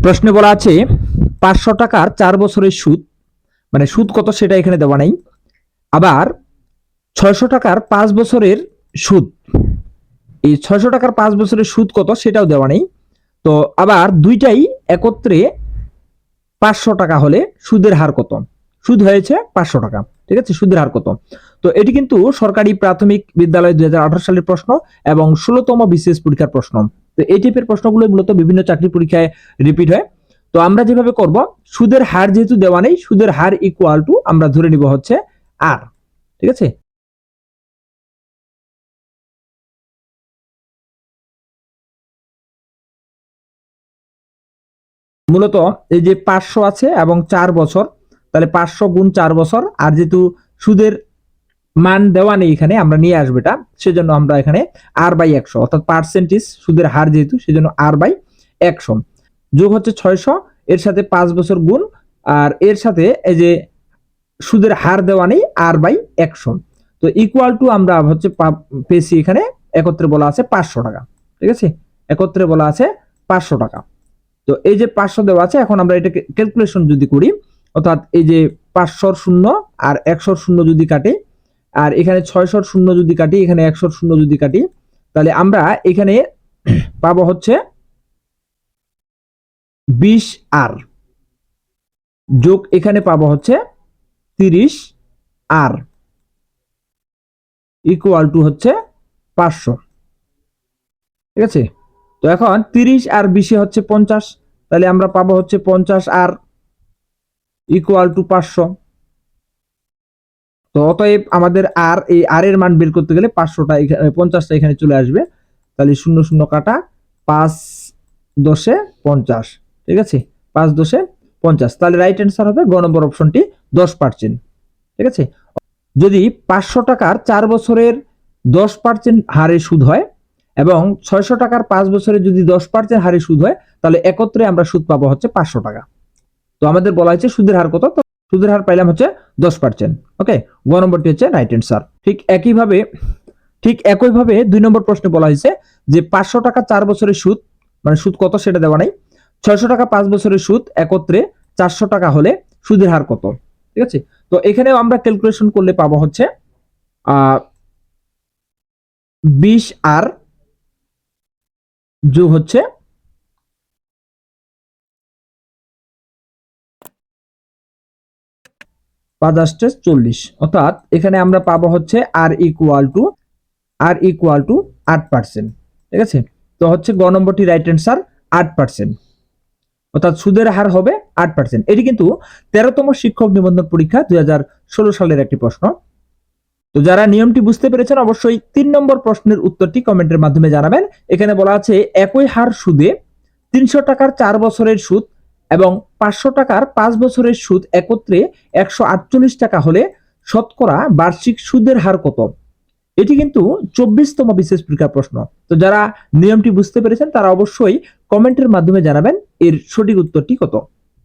প্রশ্নে বলা আছে 500 টাকার 4 বছরের সুদ, মানে সুদ কত সেটা এখানে দেওয়া নাই। আবার 600 টাকার 5 বছরের সুদ, এই 600 টাকার 5 বছরের সুদ কত সেটাও দেওয়া নেই। তো আবার দুইটাই একত্রে 500 টাকা হলে সুদের হার কত? সুদ হয়েছে 500 টাকা, ঠিক আছে, সুদের হার কত? তো এটি কিন্তু সরকারি প্রাথমিক বিদ্যালয় 2018 সালের প্রশ্ন এবং 16তম বিসিএস পরীক্ষার প্রশ্ন। তো এই টাইপের প্রশ্নগুলো মূলত বিভিন্ন চাকরি পরীক্ষায় রিপিট হয়। তো আমরা যেভাবে করব, সুদের হার যেহেতু দেওয়া নেই, সুদের হার ইকুয়াল টু আমরা ধরে নিব হচ্ছে আর, ঠিক আছে। মূলত এই যে 500 আছে এবং 4 বছর, তাহলে 500 গুণ 4 বছর, আর যেহেতু সুদের মান দেওয়া নেই এখানে, আমরা নিয়ে আসবো এটা, সেজন্য আমরা এখানে আর বাই 100, অর্থাৎ পার্সেন্টেজ সুদের হার যেহেতু, সেজন্য আর বাই 100 যোগ হচ্ছে 600, এর সাথে 5 বছর গুণ, আর এর সাথে এই যে সুদের হার দেওয়া নেই আর বাই 100, তো ইকুয়াল টু আমরা হচ্ছে পেয়েছি এখানে একত্রে বলা আছে 500 টাকা, ঠিক আছে, একত্রে বলা আছে 500 টাকা। তো এই যে 500 দেওয়া আছে, এখন আমরা এটাকে ক্যালকুলেশন যদি করি, অর্থাৎ এই যে 500 শূন্য আর 100 শূন্য যদি কাটে, আর এখানে 600 শূন্য যদি কাটি, এখানে 100 শূন্য যদি কাটি, তাহলে আমরা এখানে পাবো হচ্ছে 20 আর যোগ এখানে পাবো হচ্ছে 30 আর ইকুয়াল টু হচ্ছে 500, ঠিক আছে। তো এখন 30 আর 20 হচ্ছে 50, তাহলে আমরা পাবো হচ্ছে 50 আর ইকুয়াল টু 500। তো অতএব আমাদের আর এই আর এর মান বের করতে গেলে 500টা এখানে, 50টা এখানে চলে আসবে, তাহলে শূন্য শূন্য কাটা, 5 10 50, ঠিক আছে, 5 10 50, তাহলে রাইট অ্যান্সার হবে গ নম্বর অপশনটি 10%, ঠিক আছে। যদি 500 টাকার 4 বছরের 10% হারে সুদ হয় এবং 600 টাকার 5 বছরে যদি 10% হারে সুদ হয়, তাহলে একত্রে আমরা সুদ পাবো হচ্ছে 500 টাকা। তো আমাদের বলা হয়েছে সুদের হার কত, তো সুদের হার পাইলাম হচ্ছে 10%, ওকে, গ নম্বরটি হচ্ছে রাইট অ্যান্সার। ঠিক একইভাবে 2 নম্বর প্রশ্নে বলা হয়েছে যে 500 টাকা 4 বছরের সুদ, মানে সুদ কত সেটা দেওয়া নাই, 600 টাকা 5 বছরের সুদ একত্রে 400 টাকা হলে সুদের হার কত, ঠিক আছে। তো এখানেও আমরা ক্যালকুলেশন করলে পাবো হচ্ছে 20 আর যোগ হচ্ছে 5 40, অর্থাৎ এখানে আমরা পাবো হচ্ছে আর ইকুয়াল টু 8%, ঠিক আছে। তো হচ্ছে গ নম্বরটি রাইট অ্যান্সার 8%, অর্থাৎ সুদের হার হবে 8%। এটি কিন্তু 13তম শিক্ষক নিবন্ধন পরীক্ষা 2016 সালের একটি প্রশ্ন। তো যারা নিয়মটি বুঝতে পেরেছেন, অবশ্যই 3 নম্বর প্রশ্নের উত্তরটি কমেন্টের মাধ্যমে জানাবেন। এখানে বলা আছে একই হার সুদে 300 টাকার 4 বছরের সুদ এবং 500 টাকার 5 বছরের সুদ একত্রে 148 টাকা হলে শতকরা বার্ষিক সুদের হার কত? এটি কিন্তু 24তম বিশেষ পরীক্ষার প্রশ্ন। তো যারা নিয়মটি বুঝতে পেরেছেন তারা অবশ্যই কমেন্টের মাধ্যমে জানাবেন এর সঠিক উত্তরটি কত।